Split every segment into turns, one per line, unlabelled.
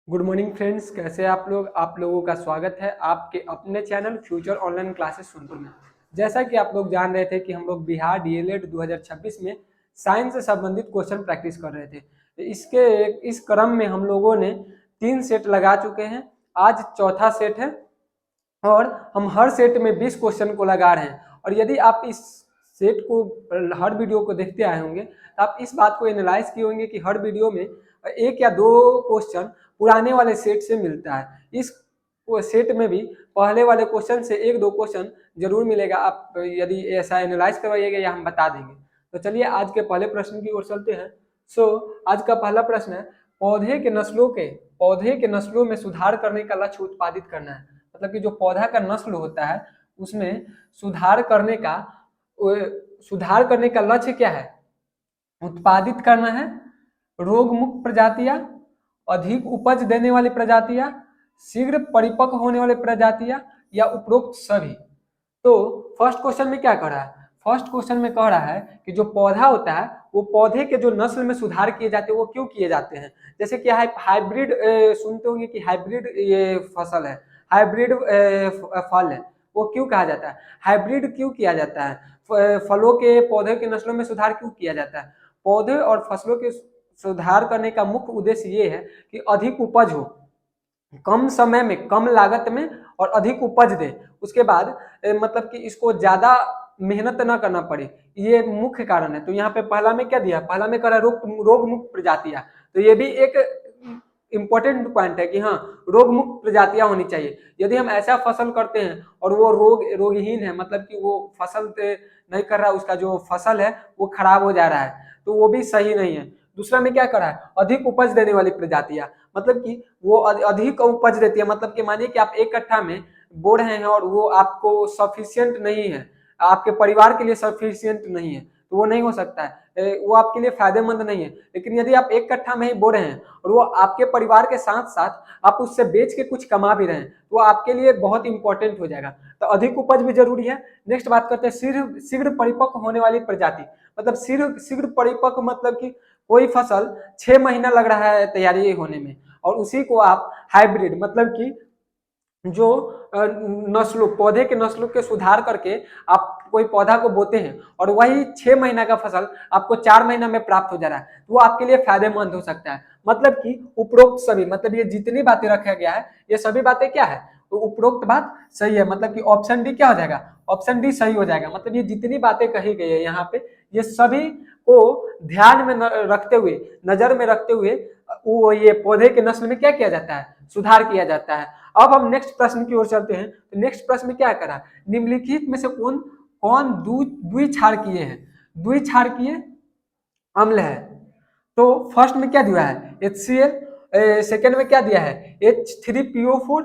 Good morning friends, कैसे आप लोग। आप लोगों का स्वागत है आपके अपने channel future online classes Sonpur में। जैसा कि आप लोग जान रहे थे कि हम लोग बिहार डीएलएड 2026 में साइंस से संबंधित क्वेश्चन प्रैक्टिस कर रहे थे। इस क्रम में हम लोगों ने 3 सेट लगा चुके हैं। आज चौथा सेट है और हम हर सेट में 20 क्वेश्चन को लगा रहे हैं। और यदि आप इस सेट को हर वीडियो को देखते आए होंगे तो आप इस बात को एनालाइज किए होंगे कि हर वीडियो में एक या दो क्वेश्चन पुराने वाले सेट से मिलता है। इस सेट में भी पहले वाले क्वेश्चन से एक दो क्वेश्चन जरूर मिलेगा। आप यदि ऐसा एनालाइज करवाइएगा या हम बता देंगे। तो चलिए आज के पहले प्रश्न की ओर चलते हैं। आज का पहला प्रश्न है, पौधे के नस्लों में सुधार करने का लक्ष्य उत्पादित करना है। मतलब कि जो पौधा का नस्ल होता है उसमें सुधार करने का लक्ष्य क्या है? उत्पादित करना है। रोग मुक्त प्रजातियां, अधिक उपज देने वाली प्रजातियां, शीघ्र परिपक्व होने वाली प्रजातियां, या उपरोक्त सभी। तो फर्स्ट क्वेश्चन में क्या कह रहा है? फर्स्ट क्वेश्चन में कह रहा है कि जो पौधा होता है वो पौधे के जो नस्ल में सुधार किए जाते हैं वो क्यों किए जाते हैं। जैसे कि हाइब्रिड सुनते होंगे कि हाइब्रिड ये फसल है, हाइब्रिड फल है, वो क्यों कहा जाता है? हाइब्रिड क्यों किया जाता है? फलों के पौधे के नस्लों में सुधार क्यों किया जाता है? पौधे और फसलों के सुधार करने का मुख्य उद्देश्य ये है कि अधिक उपज हो, कम समय में, कम लागत में और अधिक उपज दे। उसके बाद मतलब कि इसको ज्यादा मेहनत ना करना पड़े, ये मुख्य कारण है। तो यहाँ पे पहला में क्या दिया? पहला में कह रहा है रोग मुक्त प्रजातियां। तो ये भी एक इंपॉर्टेंट पॉइंट है कि हाँ, रोग मुक्त प्रजातियां होनी चाहिए। यदि हम ऐसा फसल करते हैं और वो रोगहीन है, मतलब कि वो फसल नहीं कर रहा, उसका जो फसल है वो खराब हो जा रहा है, तो वो भी सही नहीं है। दूसरा में क्या करा है? अधिक उपज देने वाली प्रजातियां, मतलब कि वो अधिक उपज देती है। मतलब कि मानिए कि आप एक कट्ठा में बो रहे हैं और वो आपको सफिशियंट नहीं है, आपके परिवार के लिए सफिशियंट नहीं है, तो वो नहीं हो सकता है, वो आपके लिए फायदेमंद नहीं है। लेकिन यदि आप एक कट्ठा में ही बो रहे हैं और वो आपके परिवार के साथ साथ आप उससे बेच के कुछ कमा भी रहे हैं, तो वो आपके लिए बहुत इंपॉर्टेंट हो जाएगा। तो अधिक उपज भी जरूरी है। नेक्स्ट बात करते हैं शीघ्र परिपक्व होने वाली प्रजाति। मतलब शीघ्र परिपक्व मतलब कि कोई फसल 6 महीना लग रहा है तैयारी होने में, और उसी को आप हाइब्रिड मतलब कि जो पौधे के नस्लों के सुधार करके आप कोई पौधा को बोते हैं और वही 6 महीना का फसल आपको 4 महीना में प्राप्त हो जा रहा है, तो वो आपके लिए फायदेमंद हो सकता है। मतलब कि उपरोक्त सभी, मतलब ये जितनी बातें रखा गया है ये सभी बातें क्या है? तो उपरोक्त बात सही है। मतलब कि ऑप्शन डी क्या हो जाएगा? ऑप्शन डी सही हो जाएगा। मतलब ये जितनी बातें कही गई है यहाँ पे, ये सभी को ध्यान में रखते हुए, नजर में रखते हुए वो ये पौधे के नस्ल में क्या किया जाता है? सुधार किया जाता है। अब हम नेक्स्ट प्रश्न की ओर चलते हैं। तो नेक्स्ट प्रश्न में क्या करा? निम्नलिखित में से कौन कौन द्विक्षारकीय है? द्विक्षारकीय अम्ल है। तो फर्स्ट में क्या दिया है? HCl। सेकेंड में क्या दिया है? H3PO4।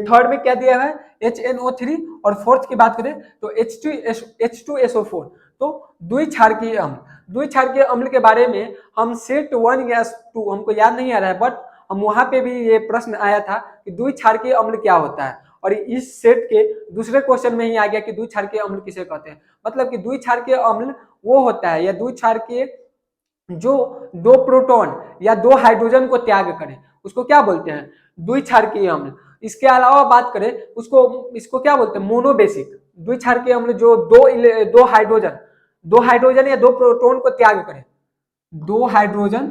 थर्ड में क्या दिया है? HNO3। और फोर्थ की बात करें तो H2SO4। तो द्विक्षारकीय अम्ल, द्विक्षारकीय अम्ल के बारे में हम सेट 1 या 2 हमको याद नहीं आ रहा है, बट हम वहां पे भी ये प्रश्न आया था कि द्विक्षारकीय अम्ल क्या होता है। और इस सेट के दूसरे क्वेश्चन में ही आ गया कि द्विक्षारकीय अम्ल किसे कहते हैं। मतलब कि द्विक्षारकीय अम्ल वो होता है, या द्विक्षारकीय जो दो प्रोटॉन या दो हाइड्रोजन को त्याग करे, उसको क्या बोलते हैं? द्विक्षारकीय अम्ल। इसके अलावा बात करें इसको क्या बोलते हैं? मोनोबेसिक। द्विक्षारकीय अम्ल जो दो हाइड्रोजन या दो प्रोटॉन को त्याग करे, दो हाइड्रोजन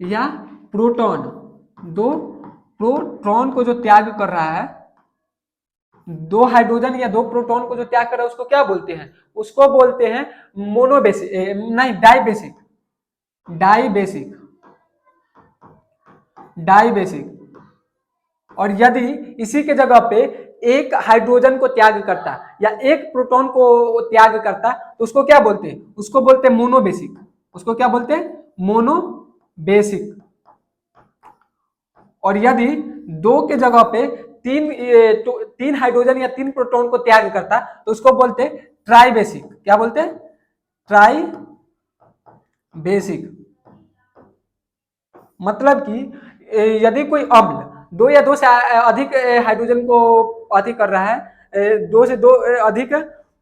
या प्रोटॉन, दो प्रोटॉन को जो त्याग कर रहा है, दो हाइड्रोजन या दो प्रोटॉन को जो त्याग कर रहा है, उसको क्या बोलते हैं? उसको बोलते हैं मोनोबेसिक, नहीं डाइबेसिक। Dibasic dibasic. और यदि इसी के जगह पे एक हाइड्रोजन को त्याग करता या एक प्रोटॉन को त्याग करता तो उसको क्या बोलते हैं? उसको बोलते हैं मोनोबेसिक। उसको क्या बोलते हैं? मोनोबेसिक। और यदि दो के जगह पे तीन हाइड्रोजन या तीन प्रोटॉन को त्याग करता तो उसको बोलते हैं ट्राइबेसिक। क्या बोलते हैं? Try basic. मतलब कि यदि कोई अम्ल दो या दो से अधिक हाइड्रोजन को अधिक कर रहा है, दो से दो अधिक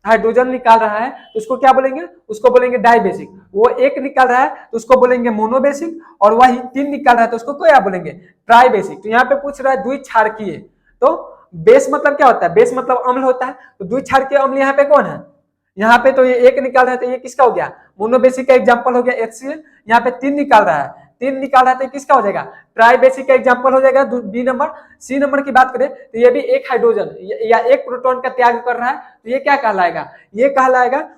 हाइड्रोजन निकाल रहा है तो उसको क्या बोलेंगे, उसको बोलेंगे डाइबेसिक। वो एक निकाल रहा है तो उसको बोलेंगे मोनोबेसिक, और वही तीन निकाल रहा है तो उसको क्या बोलेंगे, ट्राइबेसिक। तो यहाँ पे पूछ रहा है द्विक्षारकीय, तो बेस मतलब क्या होता है, बेस मतलब अम्ल होता है, तो द्विक्षारकीय अम्ल यहाँ पे कौन है, यहाँ पे तो ये एक निकाल रहा है तो ये किसका हो गया, मोनोबेसिक का एग्जांपल हो गया HCl। यहाँ पे तीन निकाल रहा है, तीन निकाल रहा है तो किसका हो जाएगा, ट्राइबेसिक का एग्जांपल हो जाएगा। B number. सी नंबर की बात करें तो ये भी एक हाइड्रोजन या एक प्रोटॉन का त्याग कर रहा है, तो ये क्या कहलाएगा, ये कहलाएगा,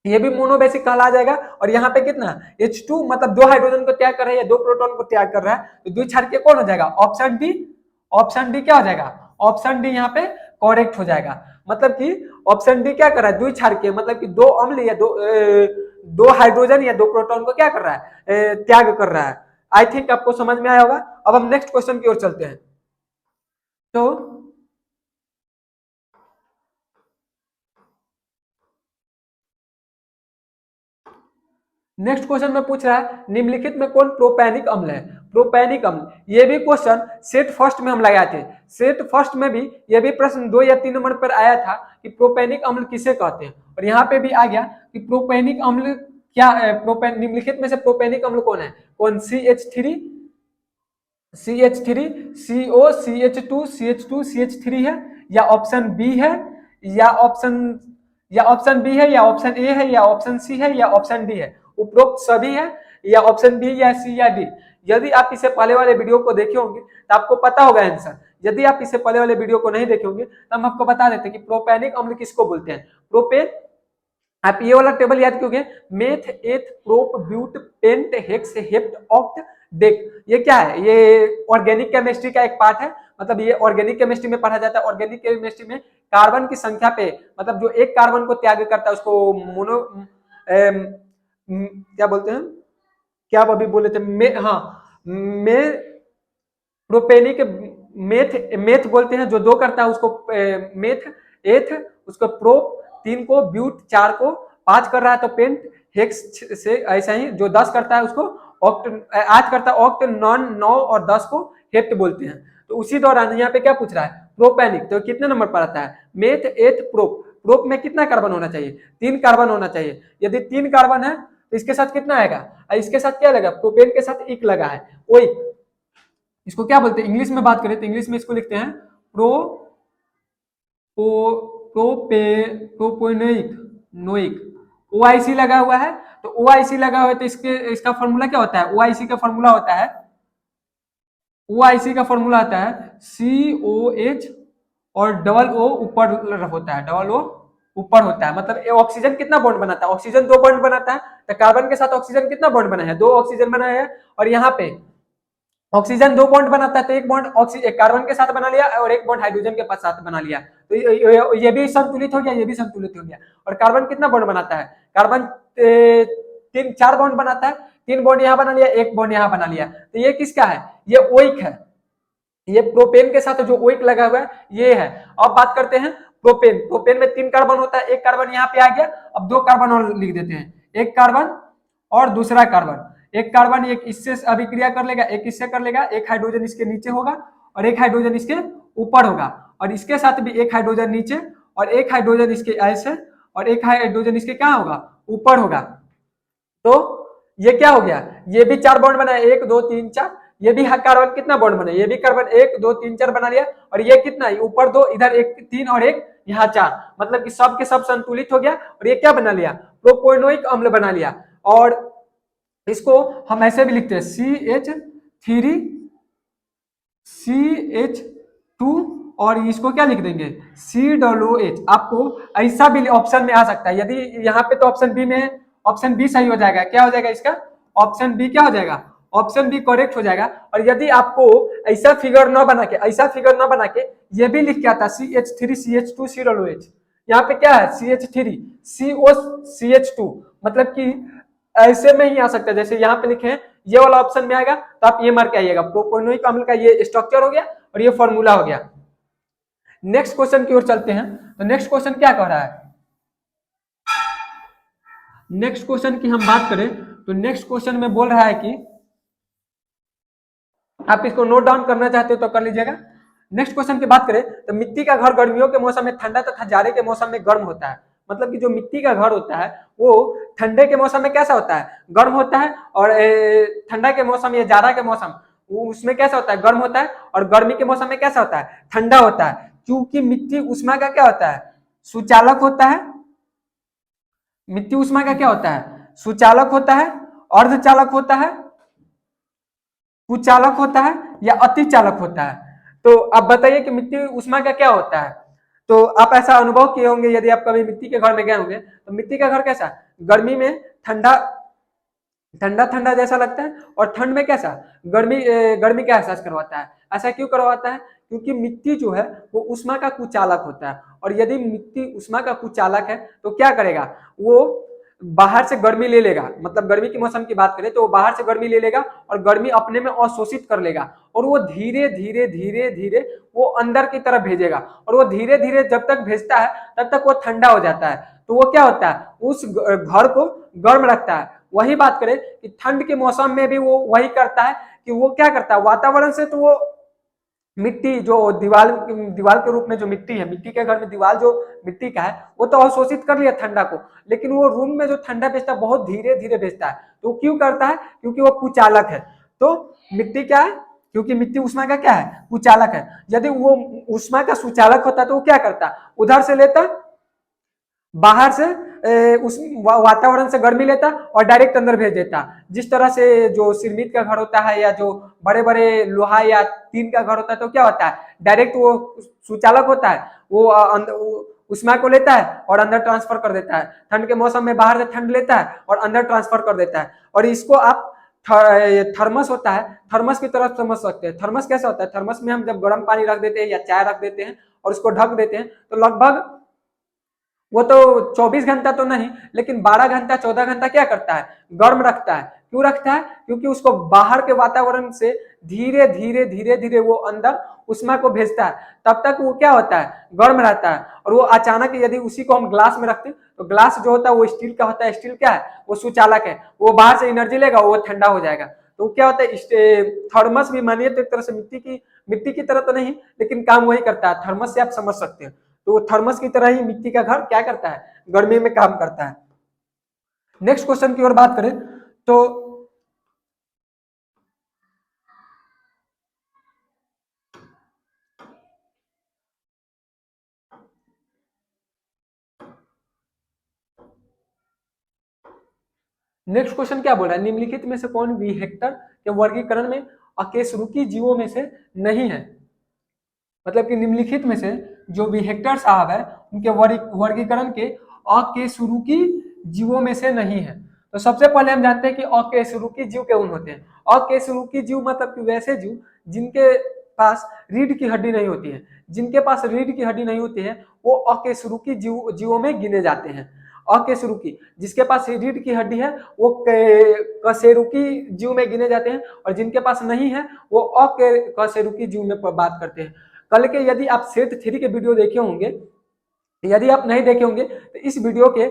ये भी मोनोबेसिक कहला जाएगा। और यहाँ पे कितना H2 मतलब दो हाइड्रोजन को त्याग कर रहा है या दो प्रोटॉन को त्याग कर रहा है, तो द्विक्षारकीय कौन हो जाएगा, ऑप्शन डी। ऑप्शन डी क्या हो जाएगा, ऑप्शन डी यहाँ पे करेक्ट हो जाएगा। मतलब कि ऑप्शन डी क्या कर रहा है, द्विक्षारकीय मतलब कि दो अम्ल या दो हाइड्रोजन या दो प्रोटॉन को क्या कर रहा है, त्याग कर रहा है। आई थिंक आपको समझ में आया होगा। अब हम नेक्स्ट क्वेश्चन की ओर चलते हैं। तो नेक्स्ट क्वेश्चन में पूछ रहा है निम्नलिखित में कौन प्रोपैनिक अम्ल है, प्रोपैनिक अम्ल। ये भी क्वेश्चन सेट फर्स्ट में हम लगाए थे, सेट फर्स्ट में भी ये भी प्रश्न 2 या 3 नंबर पर आया था कि प्रोपैनिक अम्ल किसे कहते हैं, और यहाँ पे भी आ गया कि प्रोपैनिक अम्ल क्या है, निम्नलिखित में से प्रोपैनिक अम्ल कौन है, कौन CH3 CH3 CO CH2 CH2 CH3 है, या ऑप्शन बी है, या ऑप्शन बी है, या ऑप्शन ए है, या ऑप्शन सी है, या ऑप्शन डी है, उपरोक्त सभी है, या ऑप्शन बी या सी या डी। यदि आप इसे पहले वाले वीडियो को देखे होंगे तो आपको पता होगा आंसर। यदि आप इसे पहले वाले वीडियो को नहीं देखे होंगे तो हम आपको बता देते हैं कि प्रोपैनिक अम्ल किसको बोलते हैं। प्रोपेन, आप ये वाला टेबल याद क्योंकि meth eth prop but pent hex hept oct dec, ये क्या है, ये ऑर्गेनिक केमिस्ट्री का एक पार्ट है। मतलब ये ऑर्गेनिक केमिस्ट्री में पढ़ा जाता है। ऑर्गेनिक केमिस्ट्री में कार्बन की संख्या पे, मतलब जो एक कार्बन को त्याग करता है उसको मोनो क्या बोलते हैं, क्या आप अभी बोले थे, प्रोपेनिक मेथ मेथ बोलते हैं, जो दो करता है उसको मेथ एथ, उसको प्रोप तीन को, ब्यूट चार को, पांच कर रहा है तो पेंट, हेक्स से ऐसा ही जो 10 करता है उसको ऑक्ट, 8 करता है ऑक्ट, नॉन 9 और 10 को हेप्ट बोलते हैं। तो उसी दौरान यहाँ पे क्या पूछ रहा है, प्रोपेनिक, तो कितने नंबर पर आता है, मेथ एथ प्रोप। प्रोप में कितना कार्बन होना चाहिए, 3 कार्बन होना चाहिए। यदि 3 कार्बन है तो इसके साथ कितना आएगा, इसके साथ क्या लगा, प्रोपेन के साथ इक लगा है, ओइक। इसको क्या बोलते हैं, इंग्लिश में बात करें तो इंग्लिश में इसको लिखते हैं प्रोपोनोइक नोइक। OIC लगा हुआ है, तो OIC लगा हुआ है तो इसका फॉर्मूला क्या होता है, OIC का फॉर्मूला होता है, OIC का फॉर्मूला आता है COH और डबल O ऊपर होता है, डबल O ऊपर होता है। मतलब ऑक्सीजन कितना बॉन्ड बनाता है, ऑक्सीजन 2 बॉन्ड बनाता है, तो कार्बन के साथ ऑक्सीजन कितना बॉन्ड बना है, 2 ऑक्सीजन बनाया है। और यहाँ पे ऑक्सीजन 2 बॉन्ड बनाता है तो एक बॉन्ड कार्बन के साथ बना लिया और एक बॉन्ड हाइड्रोजन के साथ बना लिया, तो ये भी संतुलित हो गया, ये भी संतुलित हो गया। और कार्बन कितना बॉन्ड बनाता है, कार्बन 4 बॉन्ड बनाता है, 3 बॉन्ड यहाँ बना लिया, एक बॉन्ड यहाँ बना लिया, तो ये किसका है, ये ओइक है। ये प्रोपेन के साथ जो ओइक लगा हुआ है ये है। अब बात करते हैं प्रोपेन। प्रोपेन में 3 कार्बन होता है, एक कार्बन यहाँ पे आ गया, अब 2 कार्बन और लिख देते हैं, एक कार्बन और दूसरा कार्बन। एक कार्बन एक इससे अभिक्रिया कर लेगा, एक इससे कर लेगा, एक हाइड्रोजन इसके नीचे होगा और एक हाइड्रोजन इसके ऊपर होगा, और इसके साथ भी एक हाइड्रोजन नीचे और एक हाइड्रोजन इसके ऐसे और एक हाइड्रोजन इसके क्या होगा, ऊपर होगा। तो ये क्या हो गया, ये भी 4 बॉन्ड बना, 1 2 3 4। ये भी कार्बन कितना बॉन्ड बना, ये भी कार्बन 1 2 3 4 बना लिया, और ये कितना, ऊपर 2, इधर 1 3 और एक यहाँ 4, मतलब कि सब के सब संतुलित हो गया। और ये क्या बना लिया, प्रोपोनोइक अम्ल बना लिया। और इसको हम ऐसे भी लिखते हैं CH3CH2, और इसको क्या लिख देंगे COOH। आपको ऐसा भी ऑप्शन में आ सकता है, यदि यहाँ पे तो ऑप्शन बी में, ऑप्शन बी सही हो जाएगा, क्या हो जाएगा इसका, ऑप्शन बी क्या हो जाएगा, ऑप्शन बी करेक्ट हो जाएगा। और यदि आपको ऐसा फिगर न बना के, ये भी लिख के आता CH3CH2COOH, यहाँ पे क्या है CH3COCH2, मतलब कि ऐसे में ही आ सकता है, जैसे यहाँ पे लिखे हैं ये वाला ऑप्शन में आएगा, तो आप ये मार के आइएगा, प्रोपोनोइक अम्ल का ये स्ट्रक्चर हो गया और ये फॉर्मूला हो गया। नेक्स्ट क्वेश्चन की ओर चलते हैं। तो नेक्स्ट क्वेश्चन क्या कह रहा है, नेक्स्ट क्वेश्चन की हम बात करें तो नेक्स्ट क्वेश्चन में बोल रहा है कि आप इसको नोट डाउन करना चाहते हो तो कर लीजिएगा। नेक्स्ट क्वेश्चन की बात करें तो मिट्टी का घर गर्मियों के मौसम में ठंडा तथा जाड़े के मौसम में गर्म होता है। मतलब कि जो मिट्टी का घर होता है वो ठंडे के मौसम में कैसा होता है, गर्म होता है, और ठंडा के मौसम या जाड़ा के मौसम वो उसमें कैसा होता है, गर्म होता है, और गर्मी के मौसम में कैसा होता है, ठंडा होता है। क्योंकि मिट्टी उष्मा का क्या होता है, सुचालक होता है। मिट्टी उष्मा का क्या होता है, सुचालक होता है, अर्धचालक होता है, कुचालक होता है, या अति चालक होता है। तो आप बताइए कि मिट्टी उष्मा का क्या होता है। तो आप ऐसा अनुभव किए होंगे यदि आप कभी मिट्टी के घर में गए होंगे, तो मिट्टी का घर कैसा, गर्मी में ठंडा ठंडा ठंडा जैसा लगता है, और ठंड में कैसा, गर्मी का एहसास करवाता है। ऐसा क्यों करवाता है, क्योंकि मिट्टी जो है वो उष्मा का कुचालक होता है, और यदि मिट्टी उष्मा का कुचालक है तो क्या करेगा, वो बाहर से गर्मी ले लेगा। मतलब गर्मी के मौसम की बात करें तो वो बाहर से गर्मी ले लेगा और गर्मी अपने में अवशोषित कर लेगा, और वो धीरे धीरे धीरे धीरे वो अंदर की तरफ भेजेगा, और वो धीरे धीरे जब तक भेजता है तब तक वो ठंडा हो जाता है। तो वो क्या होता है, उस घर को गर्म रखता है। वही बात करें कि ठंड के मौसम में भी वो वही करता है कि वो क्या करता है, वातावरण से तो वो मिट्टी जो दीवार दीवार के रूप में जो मिट्टी है, मिट्टी के घर में दीवार जो मिट्टी का है वो तो अवशोषित कर लिया ठंडा को, लेकिन वो रूम में जो ठंडा भेजता है बहुत धीरे धीरे भेजता है। तो क्यों करता है, क्योंकि वो कुचालक है। तो मिट्टी क्या है, क्योंकि मिट्टी उष्मा का क्या है, कुचालक है। यदि वो उष्मा का सुचालक होता तो वो क्या करता, उधर से लेता, बाहर से उस वातावरण से गर्मी लेता और डायरेक्ट अंदर भेज देता। जिस तरह से जो सिरमिट का घर होता है या जो बड़े बड़े लोहा या टीन का घर होता है, तो क्या होता है, डायरेक्ट वो सुचालक होता है, वो उष्मा को लेता है और अंदर ट्रांसफर कर देता है। ठंड के मौसम में बाहर से ठंड लेता है और अंदर ट्रांसफर कर देता है। और इसको आप थर्मस होता है, थर्मस की तरफ समझ सकते हैं। थर्मस कैसा होता है, थर्मस में हम जब गर्म पानी रख देते हैं या चाय रख देते हैं और उसको ढक देते हैं तो लगभग वो तो 24 घंटा तो नहीं, लेकिन 12 घंटा 14 घंटा क्या करता है, गर्म रखता है। क्यों रखता है, क्योंकि उसको बाहर के वातावरण से धीरे धीरे धीरे धीरे वो अंदर उष्मा को भेजता है। तब तक वो क्या होता है, गर्म रहता है। और वो अचानक यदि उसी को हम ग्लास में रखते तो ग्लास जो होता है वो स्टील का होता है। स्टील क्या है, वो सुचालक है, वो बाहर से एनर्जी लेगा, वो ठंडा हो जाएगा। तो क्या होता है, थर्मस भी मानिए तो एक तरह से मिट्टी की तरह तो नहीं, लेकिन काम वही करता है। थर्मस से आप समझ सकते हैं। तो थर्मस की तरह ही मिट्टी का घर क्या करता है, गर्मी में काम करता है। नेक्स्ट क्वेश्चन की ओर बात करें तो नेक्स्ट क्वेश्चन क्या बोल रहा है, निम्नलिखित में से कौन विहेक्टर के वर्गीकरण में अकेशरुकी जीवों में से नहीं है। मतलब कि निम्नलिखित में से जो विहेक्टर साहब है उनके वर्गीकरण के अकेशरुकी जीवों में से नहीं है। तो सबसे पहले हम जानते हैं कि अकेशरुकी जीव कौन होते हैं। अकेशरुकी जीव मतलब कि वैसे जीव जिनके पास रीढ़ की हड्डी नहीं होती है। जिनके पास रीढ़ की हड्डी नहीं होती है वो अकेशरुकी जीवों में गिने जाते हैं। अकेशरुकी, जिसके पास रीढ़ की हड्डी है वो कशेरुकी जीव में गिने जाते हैं, और जिनके पास नहीं है वो अकशेरुकी जीव में बात करते हैं। कल के यदि आप सेट 3 के वीडियो देखे होंगे, यदि आप नहीं देखे होंगे तो इस वीडियो के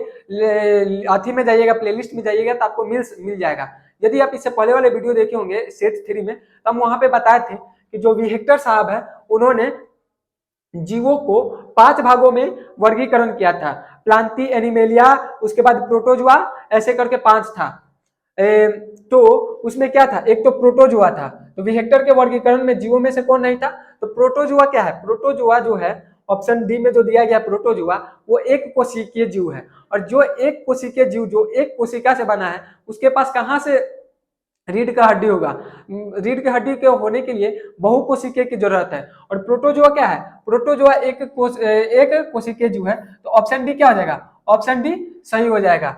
अथी में जाइएगा, प्लेलिस्ट में जाइएगा तो आपको मिल जाएगा। यदि आप इससे पहले वाले वीडियो देखे होंगे सेट 3 में, तो हम वहां पे बताए थे कि जो विहेक्टर साहब है उन्होंने जीवों को 5 भागों में वर्गीकरण किया था। प्लांटी, एनिमेलिया, उसके बाद प्रोटोजुआ, ऐसे करके 5 था। तो उसमें क्या था, एक तो प्रोटोजुआ था। तो विहेक्टर के वर्गीकरण में जीवों में से कौन नहीं था, तो प्रोटोजुआ क्या है, प्रोटोजुआ जो है ऑप्शन डी में जो दिया गया प्रोटोजुआ, वो एक कोशिकीय जीव है। और जो एक कोशिकीय जीव जो एक कोशिका से बना है उसके पास कहाँ से रीढ़ का हड्डी होगा। रीढ़ की हड्डी के होने के लिए बहुकोशिकीय की जरूरत है। और प्रोटोजुआ क्या है, प्रोटोजुआ एक कोशिकीय जीव है। तो ऑप्शन डी क्या हो जाएगा, ऑप्शन डी सही हो जाएगा।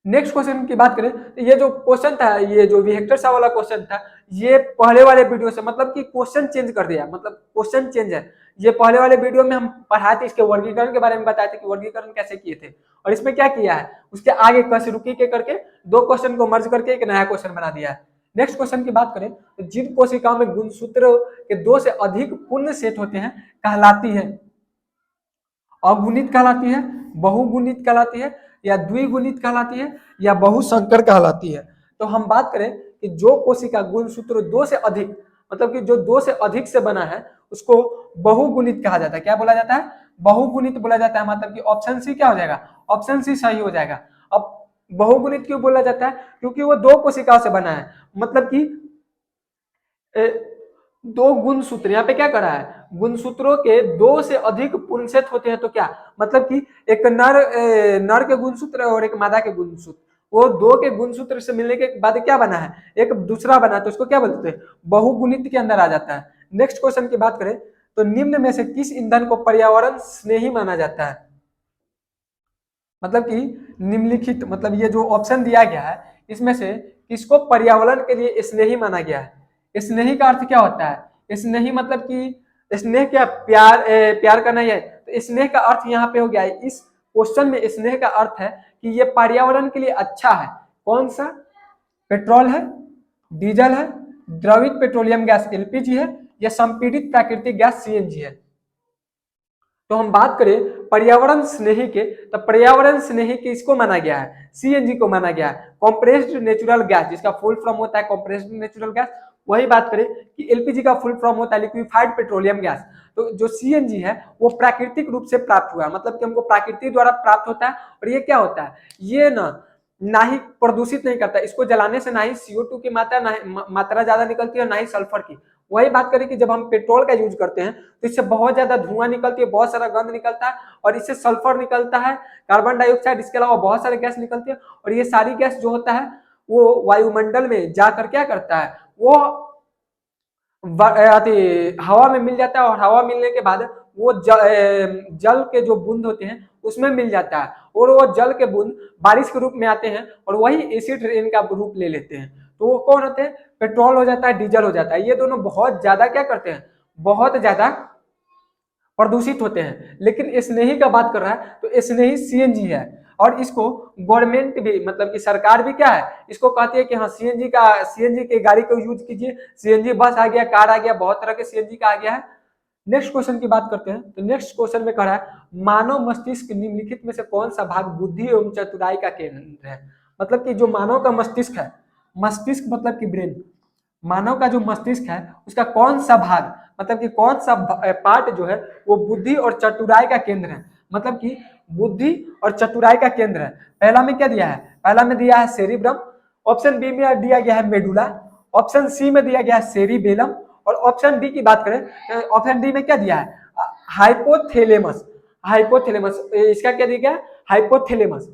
नेक्स्ट क्वेश्चन की बात करें तो ये जो क्वेश्चन था, ये जो विहेक्टर सा वाला क्वेश्चन था, ये पहले वाले वीडियो से मतलब कि क्वेश्चन चेंज कर दिया, मतलब क्वेश्चन चेंज है। ये पहले वाले वीडियो में हम पढ़ाए थे, इसके वर्गीकरण के बारे में बताए थे कि वर्गीकरण कैसे किए थे, और इसमें क्या किया है, उसके आगे कशरुकी के करके 2 क्वेश्चन को मर्ज करके एक नया क्वेश्चन बना दिया है। नेक्स्ट क्वेश्चन की बात करें तो जिन कोशिकाओं में गुणसूत्र के 2 से अधिक पूर्ण सेट होते हैं कहलाती है, अगुणित कहलाती है, बहुगुणित कहलाती है, या द्विगुणित कहलाती है, या बहुसंकर कहलाती है। तो हम बात करें कि जो कोशिका गुणसूत्र 2 से अधिक, मतलब कि जो 2 से अधिक से बना है उसको बहुगुणित कहा जाता है। क्या बोला जाता है, बहुगुणित बोला जाता है, मतलब कि ऑप्शन सी क्या हो जाएगा, ऑप्शन सी सही हो जाएगा। अब बहुगुणित क्यों बोला जाता है, क्योंकि वो दो कोशिकाओं से बना है, मतलब कि दो गुणसूत्र, यहाँ पे क्या करा है, गुणसूत्रों के दो से अधिक पुंसेट होते हैं तो क्या, मतलब कि एक नर के गुणसूत्र और एक मादा के गुणसूत्र, वो दो के गुणसूत्र से मिलने के बाद क्या बना है, एक दूसरा बना है, तो उसको क्या बोलते हैं, बहुगुणित के अंदर आ जाता है। नेक्स्ट क्वेश्चन की बात करें तो निम्न में से किस ईंधन को पर्यावरण स्नेही माना जाता है, मतलब कि निम्नलिखित, मतलब ये जो ऑप्शन दिया गया है इसमें से किसको पर्यावरण के लिए स्नेही माना गया है। स्नेही का अर्थ क्या होता है, स्नेही मतलब कि स्नेह क्या, प्यार करना ही है, तो स्नेह का अर्थ यहाँ पे हो गया है, इस क्वेश्चन में स्नेह का अर्थ है कि ये पर्यावरण के लिए अच्छा है। कौन सा, पेट्रोल है, डीजल है, द्रवित पेट्रोलियम गैस एलपीजी है, या संपीड़ित प्राकृतिक गैस सीएनजी है। तो हम बात करें पर्यावरण स्नेही के, तो पर्यावरण स्नेही के इसको माना गया है, सीएनजी को माना गया है, कॉम्प्रेस्ड नेचुरल गैस, जिसका फुल फॉर्म होता है कॉम्प्रेस्ड नेचुरल गैस। वही बात करें कि एलपीजी का फुल फॉर्म होता है लिक्विफाइड पेट्रोलियम गैस। तो जो सीएनजी है वो प्राकृतिक रूप से प्राप्त हुआ है, मतलब कि हमको प्रकृति द्वारा प्राप्त होता है, और ये क्या होता है, ये ना ही प्रदूषित नहीं करता, इसको जलाने से ना ही CO2 की मात्रा ज्यादा निकलती है और ना ही सल्फर की। वही बात करें कि जब हम पेट्रोल का यूज करते हैं तो इससे बहुत ज्यादा धुआं निकलती है, बहुत सारा गंध निकलता है, और इससे सल्फर निकलता है, कार्बन डाइऑक्साइड, इसके अलावा बहुत सारे गैस निकलती है, और ये सारी गैस जो होता है वो वायुमंडल में जाकर क्या करता है, वो हवा में मिल जाता है, और हवा मिलने के बाद वो जल के जो बूंद होते हैं उसमें मिल जाता है, और वो जल के बूंद बारिश के रूप में आते हैं और वही एसिड रेन का रूप ले लेते हैं। तो वो कौन होते हैं, पेट्रोल हो जाता है, डीजल हो जाता है। ये दोनों बहुत ज्यादा क्या करते हैं, बहुत ज्यादा प्रदूषित होते हैं। लेकिन स्नेही का बात कर रहा है तो स्नेही सीएनजी है, और इसको गवर्नमेंट भी, मतलब कि सरकार भी क्या है, इसको कहती है कि हाँ सीएनजी के गाड़ी को यूज कीजिए, सीएनजी बस आ गया, कार आ गया, बहुत तरह के सीएनजी का आ गया है। नेक्स्ट क्वेश्चन की बात करते हैं तो नेक्स्ट क्वेश्चन में कह रहा है मानव मस्तिष्क निम्नलिखित में से कौन सा भाग बुद्धि एवं चतुराई का केंद्र है, मतलब कि जो मानव का मस्तिष्क है, मस्तिष्क मतलब कि ब्रेन, मानव का जो मस्तिष्क है उसका कौन सा भाग, मतलब कि कौन सा पार्ट जो है वो बुद्धि और चतुराई का केंद्र है, मतलब कि बुद्धि और चतुराई का केंद्र है। पहला में क्या दिया है, पहला में दिया है सेरिब्रम, ऑप्शन बी में दिया गया है मेडुला, ऑप्शन सी में दिया गया है सेरिबेलम, और ऑप्शन डी की बात करें ऑप्शन डी में क्या दिया है, हाइपोथैलेमस। हाइपोथैलेमस इसका क्या दिया गया, हाइपोथैलेमस।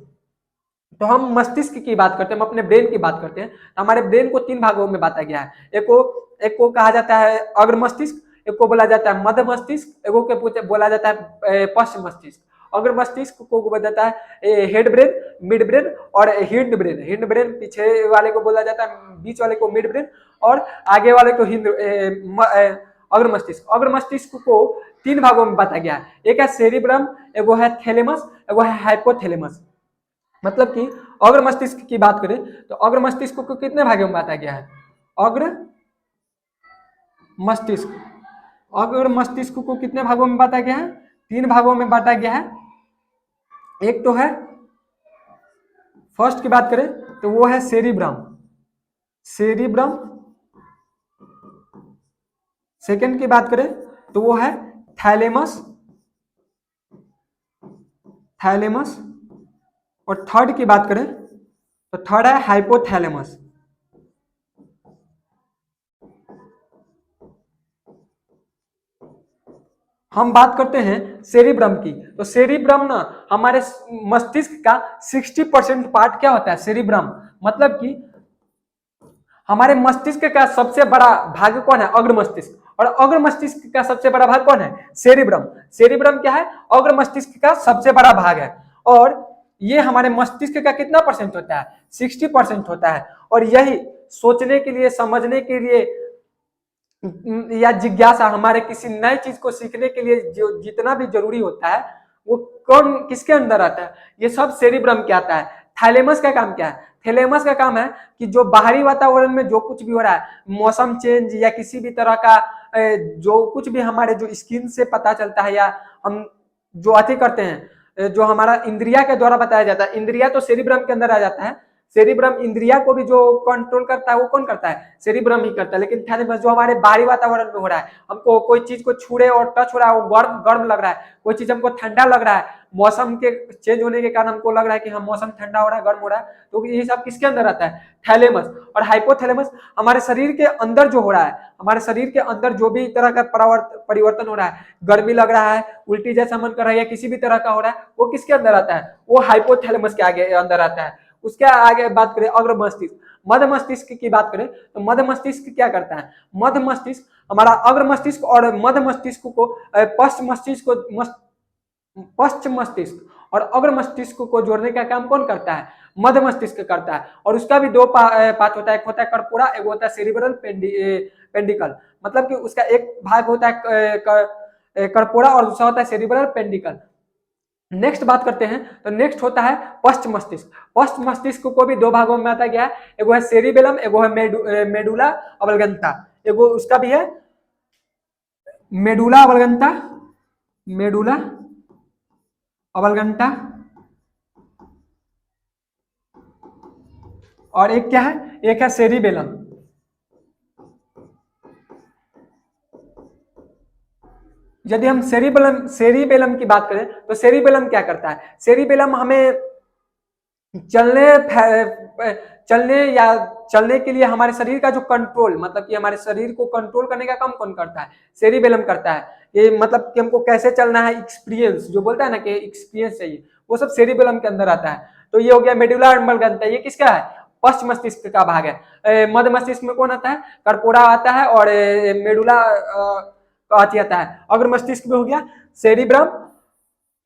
तो हम मस्तिष्क की बात करते हैं, हम अपने ब्रेन की बात करते हैं, तो हमारे ब्रेन को तीन भागों में बांटा गया है। एक को कहा जाता है अग्र मस्तिष्क, एक को बोला जाता है मध्य मस्तिष्क, एक को बोला जाता है पश्च मस्तिष्क। अग्र मस्तिष्क को बोला जाता है हेड ब्रेन, मिड ब्रेन और हिंड ब्रेन। हिंड ब्रेन पीछे वाले को बोला जाता है, बीच वाले को मिड ब्रेन, और आगे वाले को अग्र मस्तिष्क। अग्र मस्तिष्क को तीन भागों में बांटा गया है, एक है सेरिब्रम, एक है थैलेमस, एक है हाइपोथैलेमस। मतलब कि अग्र मस्तिष्क की बात करें तो अग्र मस्तिष्क को कितने भागों में बांटा गया है, अग्र मस्तिष्क, अग्र मस्तिष्क को कितने भागों में बांटा गया है, तीन भागों में बांटा गया है। एक तो है, फर्स्ट की बात करें तो वो है सेरिब्रम, सेरिब्रम। सेकंड की बात करें तो वो है थैलेमस, थैलेमस। और थर्ड की बात करें तो थर्ड है हाइपोथैलेमस। हम बात करते हैं सेरिब्रम की, तो सेरिब्रम ना हमारे मस्तिष्क का 60% पार्ट क्या होता है, सेरिब्रम। मतलब कि हमारे मस्तिष्क का सबसे बड़ा भाग कौन है, अग्र मस्तिष्क, और अग्र मस्तिष्क का सबसे बड़ा भाग कौन है, सेरिब्रम। सेरिब्रम क्या है, अग्र मस्तिष्क का सबसे बड़ा भाग है, और ये हमारे मस्तिष्क का कितना परसेंट होता है, 60% होता है। और यही सोचने के लिए, समझने के लिए या जिज्ञासा, हमारे किसी नई चीज को सीखने के लिए जो जितना भी जरूरी होता है वो कौन किसके अंदर आता है, ये सब सेरिब्रम के आता है। थैलेमस का काम क्या है, थैलेमस का काम है कि जो बाहरी वातावरण में जो कुछ भी हो रहा है, मौसम चेंज या किसी भी तरह का जो कुछ भी हमारे जो स्किन से पता चलता है, या हम जो अति करते हैं, जो हमारा इंद्रिया के द्वारा बताया जाता है, इंद्रिया तो सेरिब्रम के अंदर आ जाता है। सेरिब्रम इंद्रिया को भी जो कंट्रोल करता है वो कौन करता है, सेरिब्रम ही करता है। लेकिन थैलेमस जो हमारे बाहरी वातावरण में हो रहा है, हमको कोई चीज को छू रहे और टच हो रहा है, वो गर्म गर्म लग रहा है, कोई चीज हमको ठंडा लग रहा है, मौसम के चेंज होने के कारण हमको लग रहा है कि हाँ मौसम ठंडा हो रहा है, गर्म हो रहा है, तो ये सब किसके अंदर आता है, थैलेमस। और हाइपोथैलेमस हमारे शरीर के अंदर जो हो रहा है, हमारे शरीर के अंदर जो भी तरह का परिवर्तन हो रहा है, गर्मी लग रहा है, उल्टी जैसा मन कर रहा है, या किसी भी तरह का हो रहा है, वो किसके अंदर आता है, वो हाइपोथैलेमस के आगे अंदर आता है। उसके आगे बात करें अग्र मस्तिष्क, मध्य मस्तिष्क की बात करें तो मध्य मस्तिष्क क्या करता है, मध्य मस्तिष्क हमारा अग्र मस्तिष्क और मध्य मस्तिष्क को पश्चिम मस्तिष्क और अग्र मस्तिष्क को जोड़ने का काम कौन करता है, मध्य मस्तिष्क करता है। और उसका भी दो पार्ट होता है, एक होता है कर्पोरा, एक होता है सेरिब्रल पेंडिकल। मतलब कि उसका एक भाग होता है कर्पोरा और दूसरा होता है सेरिब्रल पेंडिकल। नेक्स्ट बात करते हैं तो नेक्स्ट होता है पश्च मस्तिष्क। पश्च मस्तिष्क को भी दो भागों में बांटा गया है, एगो है सेरिबेलम, एगो है मेडुला अबलगंता, एगो उसका भी है मेडुला अबलगंता, मेडुला अबलगंता, और एक क्या है, एक है सेरिबेलम। यदि हम सेरिबेलम की बात करें तो सेरिबेलम क्या करता है, सेरिबेलम हमें चलने के लिए हमारे शरीर का जो कंट्रोल, मतलब कि हमारे शरीर को कंट्रोल करने का काम कौन करता है, सेरिबेलम करता है। ये मतलब कि हमको कैसे चलना है, एक्सपीरियंस जो बोलता है ना कि एक्सपीरियंस चाहिए, वो सब सेरिबेलम के अंदर आता है। तो ये हो गया मेडुला अबलगंता, ये किसका है, पश्च मस्तिष्क का भाग है। मध्य मस्तिष्क में कौन आता है, कर्पोरा आता है, और मेडुला आता है। अग्र मस्तिष्क में हो गया सेरिब्रम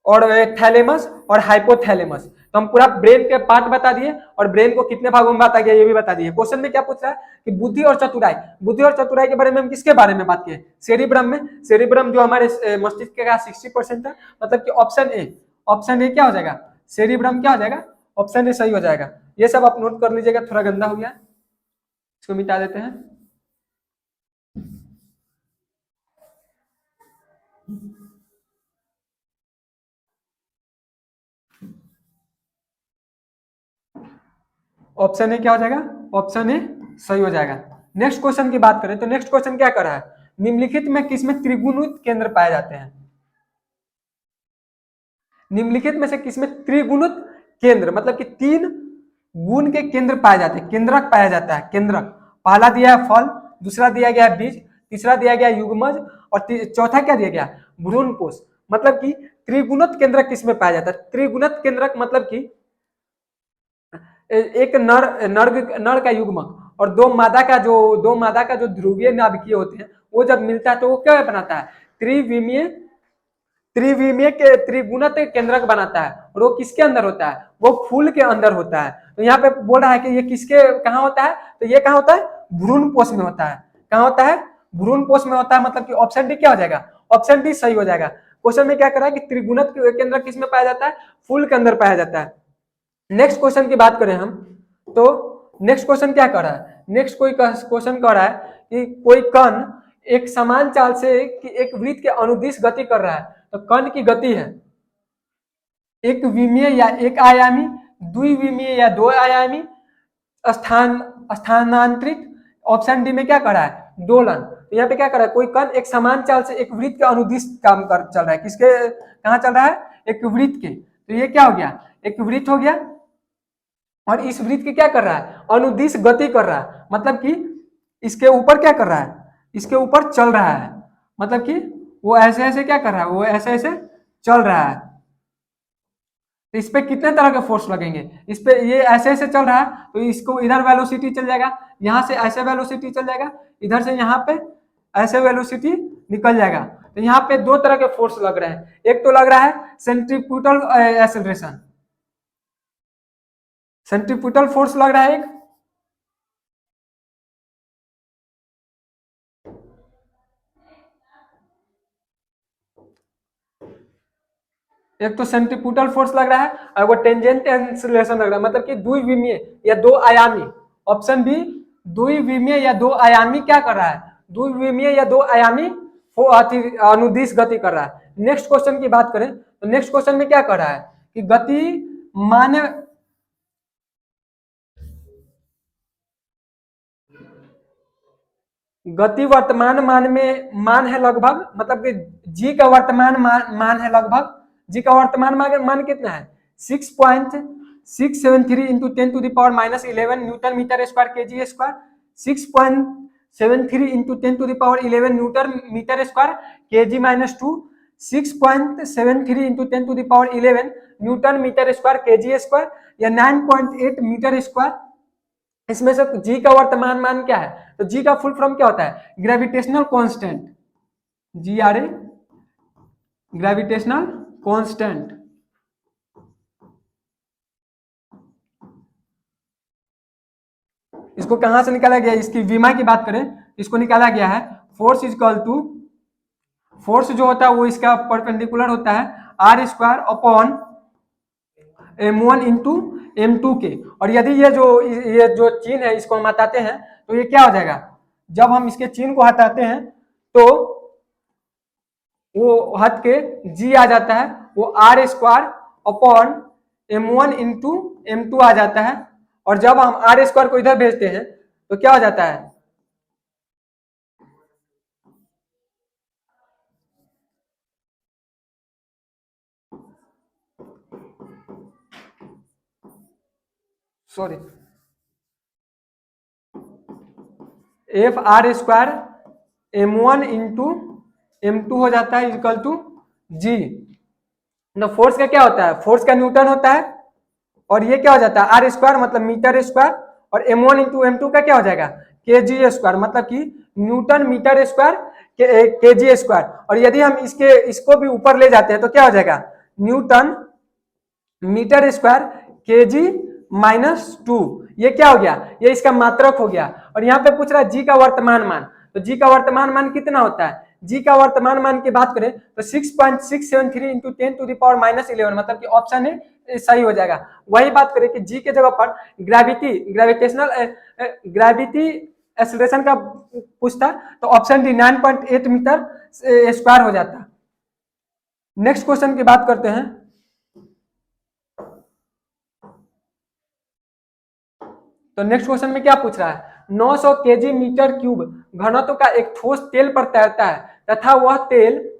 और थैलेमस और हाइपोथैलेमस। तो हम पूरा ब्रेन के पार्ट बता दिए और ब्रेन को कितने भागों में बांटा गया ये भी बता दिए। क्वेश्चन में क्या पूछ रहा है कि बुद्धि और चतुराई, बुद्धि और चतुराई के बारे में हम किसके बारे में बात किए, सेरिब्रम में। सेरिब्रम जो हमारे मस्तिष्क का 60% है, मतलब कि ऑप्शन ए क्या हो जाएगा, सेरिब्रम क्या हो जाएगा, ऑप्शन ए सही हो जाएगा। ये सब आप नोट कर लीजिएगा, थोड़ा गंदा हो गया, इसको मिटा देते हैं। ऑप्शन ए क्या हो जाएगा, ऑप्शन ए सही हो जाएगा। नेक्स्ट क्वेश्चन की बात करें तो नेक्स्ट क्वेश्चन क्या कर रहा है, निम्नलिखित में किसमें त्रिगुणित केंद्र पाए जाते हैं, निम्नलिखित में से किसमें त्रिगुणित केंद्र, मतलब कि तीन गुण के केंद्र पाए जाते हैं, केंद्रक पाया जाता है, केंद्रक। पहला दिया है फल, दूसरा दिया गया है बीज, तीसरा दिया गया युग्मज, और चौथा क्या दिया गया, भ्रूणपोष। मतलब कि त्रिगुणित केंद्रक किसमें पाया जाता है, त्रिगुणित केंद्रक मतलब कि एक नर का युग्मक और दो मादा का जो ध्रुवीय नाभिकीय होते हैं, वो जब मिलता है तो वो क्या बनाता है, त्रिविमीय त्रिविमीय के त्रिगुणित केंद्रक बनाता है। और वो किसके अंदर होता है, वो फूल के अंदर होता है। तो यहाँ पे बोल रहा है कि ये किसके कहाँ होता है, तो ये कहाँ होता है, भ्रूणपोष में होता है। कहाँ होता है, भ्रूणपोष में होता है। मतलब कि ऑप्शन डी क्या हो जाएगा, ऑप्शन डी सही हो जाएगा। क्वेश्चन में क्या कर रहा है कि त्रिगुणित केंद्रक किसमें पाया जाता है, फूल के अंदर पाया जाता है। नेक्स्ट क्वेश्चन की बात करें हम तो नेक्स्ट क्वेश्चन क्या कर रहा है, नेक्स्ट कोई क्वेश्चन कर रहा है कि कोई कण एक समान चाल से एक वृत्त के अनुदिश गति कर रहा है। तो कण की गति है एक विमीय या एक आयामी, द्विविमीय या दो आयामी, स्थानांतरित। ऑप्शन डी में क्या कर रहा है, दोलन। तो यहाँ पे क्या कर रहा है, कोई कण एक समान चाल से एक वृत्त के अनुदिश काम कर चल रहा है, किसके कहाँ चल रहा है, एक वृत्त के। तो ये क्या हो गया, एक वृत्त हो गया, और इस वृत्त की क्या कर रहा है, अनुदिश गति कर रहा है। मतलब कि इसके ऊपर क्या कर रहा है, इसके ऊपर चल रहा है। मतलब कि वो ऐसे ऐसे क्या कर रहा है, वो ऐसे ऐसे चल रहा है। तो इस पे कितने तरह के फोर्स लगेंगे, इस पे ये ऐसे ऐसे चल रहा है तो इसको इधर वेलोसिटी चल जाएगा, यहाँ से ऐसे वेलोसिटी चल जाएगा, इधर से यहाँ पे ऐसे वेलोसिटी निकल जाएगा। तो यहाँ पे दो तरह के फोर्स लग रहे हैं, एक तो लग रहा है सेंट्रीफ्यूगल एक्सेलरेशन, सेंट्रीफ्यूगल फोर्स लग रहा है एक तो सेंट्रीफ्यूगल फोर्स लग रहा है और वो टेंजेंट एक्सेलरेशन लग रहा है। मतलब कि द्विविमीय या दो आयामी, ऑप्शन बी द्विविमीय या दो आयामी क्या कर रहा है, द्विविमीय या दो आयामी अनुदिश गति कर रहा है। नेक्स्ट क्वेश्चन की बात करें तो नेक्स्ट क्वेश्चन में क्या कर रहा है कि गति मान्य गति वर्तमान मान में मान है लगभग, मतलब कि जी का वर्तमान मान है लगभग, जी का वर्तमान मान कितना है 6.673 into 10⁻⁻11 Newton metre square K G square, 6.73 into 10⁻11 newton metre square K G -2, 6.73 into 10⁻11 newton metre square K G square, या 9.8 मीटर स्क्वायर। इसमें से जी का वर्तमान मान क्या है, तो जी का फुल फॉर्म क्या होता है gravitational constant, G are a gravitational constant. इसको कहां से निकाला गया, इसकी विमा की बात करें, इसको निकाला गया है force is equal to, force जो होता है वो इसका परपेंडिकुलर होता है are square upon m1 into m2 के। और यदि ये जो चिन्ह है इसको हम हटाते हैं तो ये क्या हो जाएगा, जब हम इसके चिन्ह को हटाते हैं तो वो हट के जी आ जाता है, वो r square upon m1 into m2 आ जाता है। और जब हम आर स्क्वायर को इधर भेजते हैं तो क्या हो जाता है, sorry F R square m1 into m2 हो जाता है इक्वल टू जी। तो फोर्स का क्या होता है, फोर्स का न्यूटन होता है, और ये क्या हो जाता है आर स्क्वायर मतलब मीटर स्क्वायर, और m1 इंटू m2 का क्या हो जाएगा के जी स्क्वायर मतलब कि Newton metre square K G square. और यदि हम इसको भी ऊपर ले जाते हैं तो क्या हो जाएगा Newton metre square K G -2, ये क्या हो गया, ये इसका मात्रक हो गया। और यहाँ पे पूछ रहा है जी का वर्तमान मान, तो जी का वर्तमान मान कितना होता है, जी का वर्तमान मान की बात करें तो 6.673 इंटू 10⁻11 मतलब कि ऑप्शन है सही हो जाएगा। वही बात करें कि जी के जगह पर ग्रेविटी एक्सेलरेशन का पूछता तो ऑप्शन डी 9.8 मीटर स्क्वायर हो जाता। नेक्स्ट क्वेश्चन की बात करते हैं, तो नेक्स्ट क्वेश्चन में क्या पूछ रहा है 900 केजी मीटर क्यूब घनत्व का एक ठोस तेल पर तैरता है तथा वह तेल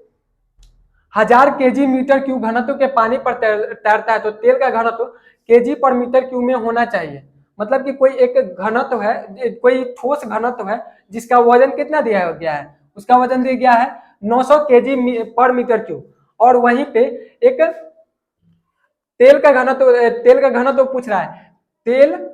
1000 केजी मीटर क्यूब घनत्व के पानी पर तैरता है, तो तेल का घनत्व केजी पर मीटर क्यूब में होना चाहिए। मतलब कि कोई एक घनत्व है, कोई ठोस घनत्व है जिसका वजन कितना दिया गया है, उसका वजन दिया गया है 900 केजी पर मीटर क्यूब, और वहीं पे एक तेल का घनत्व पूछ रहा है, तेल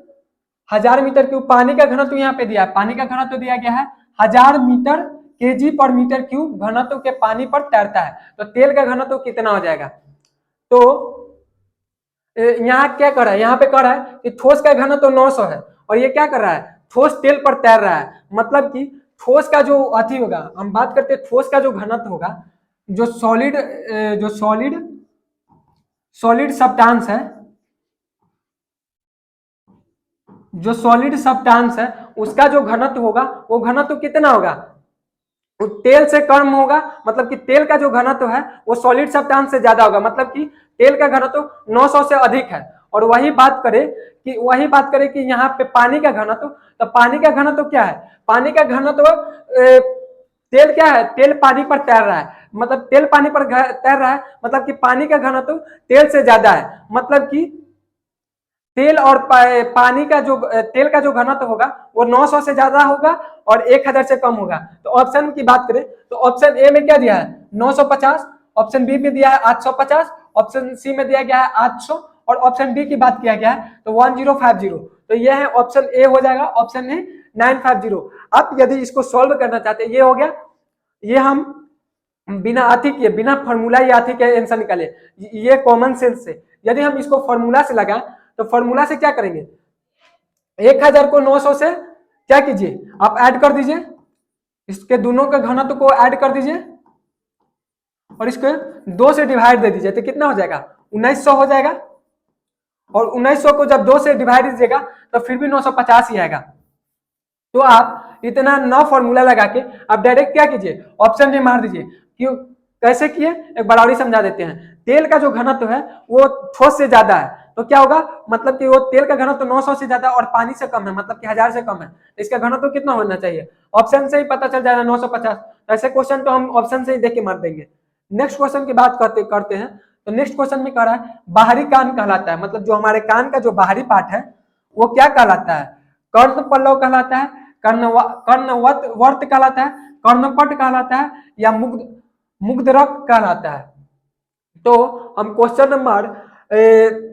1000 मीटर क्यूब, पानी का घनत्व यहाँ पे दिया है, पानी का घनत्व दिया गया है 1000 मीटर केजी पर मीटर क्यूब घनत्व के पानी पर तैरता है, तो तेल का घनत्व कितना हो जाएगा। तो यहाँ क्या कर रहा है, यहाँ पे कह रहा है कि ठोस का घनत्व 900 है, और ये क्या कर रहा है ठोस तेल पर तैर रहा है, मतलब कि ठोस का जो अति होगा, हम बात करते हैं ठोस का जो घनत्व होगा, जो सॉलिड सब्सटेंस है, जो सॉलिड सब्सटेंस है उसका जो घनत्व होगा वो घनत्व कितना होगा, वो तेल से कम होगा, मतलब कि तेल का जो घनत्व है वो सॉलिड सब्सटेंस से ज्यादा होगा, मतलब कि तेल का घनत्व 900 से अधिक है। और वही बात करें कि यहाँ पे पानी का घनत्व, तो पानी का घनत्व क्या है, पानी का घनत्व तेल क्या है, तेल पानी पर तैर रहा है, मतलब तेल पानी पर तैर रहा है, मतलब कि पानी का घनत्व तेल से ज्यादा है, मतलब कि तेल और पानी का जो तेल का जो घनत्व होगा वो 900 से ज्यादा होगा और 1000 से कम होगा। तो ऑप्शन की बात करें तो ऑप्शन ए में क्या दिया है 950, ऑप्शन बी में दिया है 850, ऑप्शन सी में दिया गया है 800, और ऑप्शन डी की बात किया गया है तो 1050। तो ये है ऑप्शन ए हो जाएगा, ऑप्शन ए 950। अब यदि इसको सॉल्व करना चाहते हैं, ये हो गया, ये हम बिना अति के, बिना फॉर्मूला या अति के आंसर निकाले, ये कॉमन सेंस से। यदि हम इसको फॉर्मूला से लगाएं तो फॉर्मूला से क्या करेंगे, 1000 को 900 से क्या कीजिए आप ऐड कर दीजिए, इसके दोनों के घनत्व को ऐड कर दीजिए और इसको 2 से डिवाइड दे दीजिए, तो कितना हो जाएगा 1900 हो जाएगा। और 1900 को जब 2 से डिवाइड दीजिएगा तो फिर भी 950 ही आएगा। तो आप इतना 9 फॉर्मूला लगा के आप डायरेक्ट क्या कीजिए ऑप्शन में मार दीजिए। क्यों, कैसे किए एक बार और ही समझा देते हैं। तेल का जो घनत्व है वो ठोस से ज्यादा है, तो क्या होगा, मतलब कि वो तेल का घनत्व तो 900 से ज्यादा और पानी से कम है, मतलब कि 1000 से कम है, इसका घनत्व तो कितना होना चाहिए, ऑप्शन से ही पता चल जाएगा 950। ऐसे क्वेश्चन तो हम ऑप्शन से ही देख के मार देंगे। नेक्स्ट क्वेश्चन की बात करते हैं। तो नेक्स्ट क्वेश्चन में कह रहा है बाहरी कान कहलाता है, मतलब जो हमारे कान का जो बाहरी पार्ट है वो क्या कहलाता है, कर्ण पल्लव कहलाता है, कर्णवत वर्त कहलाता है, कर्णपट कहलाता है, या मुग्धरक कहलाता है। तो हम क्वेश्चन नंबर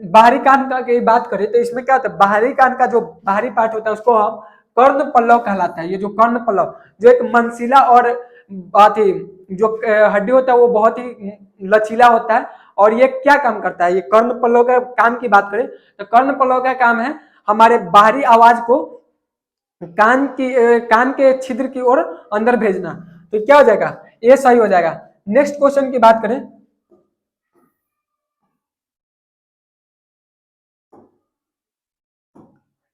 बाहरी कान का की बात करें तो इसमें क्या होता है, बाहरी कान का जो बाहरी पार्ट होता है उसको हम कर्ण पल्लव कहलाता है। ये जो कर्ण पल्लव जो एक मनसीला और जो हड्डी होता है वो बहुत ही लचीला होता है, और ये क्या काम करता है, ये कर्ण पल्लव का काम की बात करें तो कर्ण पल्लव का काम है हमारे बाहरी आवाज को कान के छिद्र की ओर अंदर भेजना। तो क्या हो जाएगा, ये सही हो जाएगा। नेक्स्ट क्वेश्चन की बात करें,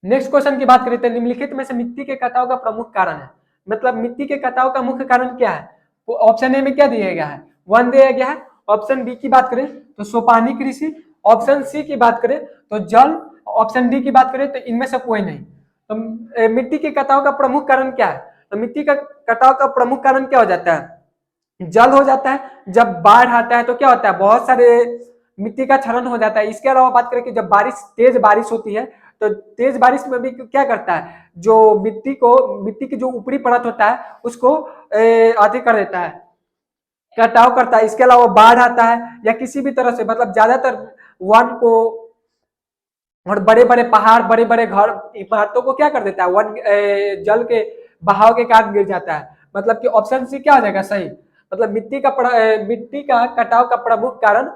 नेक्स्ट क्वेश्चन की बात करें तो निम्नलिखित में से मिट्टी के कटाव का प्रमुख कारण है, मतलब मिट्टी के कटाव का मुख्य कारण क्या है, तो ऑप्शन ए में क्या दिया गया है, वन दिया गया है। ऑप्शन बी की बात करें तो सोपानी कृषि, ऑप्शन सी की बात करें तो जल, ऑप्शन डी की बात करें तो इनमें से कोई नहीं। तो मिट्टी के कटाव का प्रमुख कारण क्या है, तो मिट्टी का कटाव का प्रमुख कारण क्या हो जाता है, जल हो जाता है। जब बाढ़ आता है तो क्या होता है, बहुत सारे मिट्टी का क्षरण हो जाता है। इसके अलावा बात करें कि जब तेज बारिश होती है तो तेज बारिश में भी क्या करता है, जो मिट्टी की जो ऊपरी परत होता है उसको आधी कर देता है, कटाव करता है। इसके अलावा बाढ़ आता है या किसी भी तरह से, मतलब ज्यादातर वन को और बड़े बड़े पहाड़, बड़े बड़े घर, इमारतों को क्या कर देता है, वन जल के बहाव के कारण गिर जाता है। मतलब कि ऑप्शन सी क्या हो जाएगा सही, मतलब मिट्टी का कटाव का प्रमुख कारण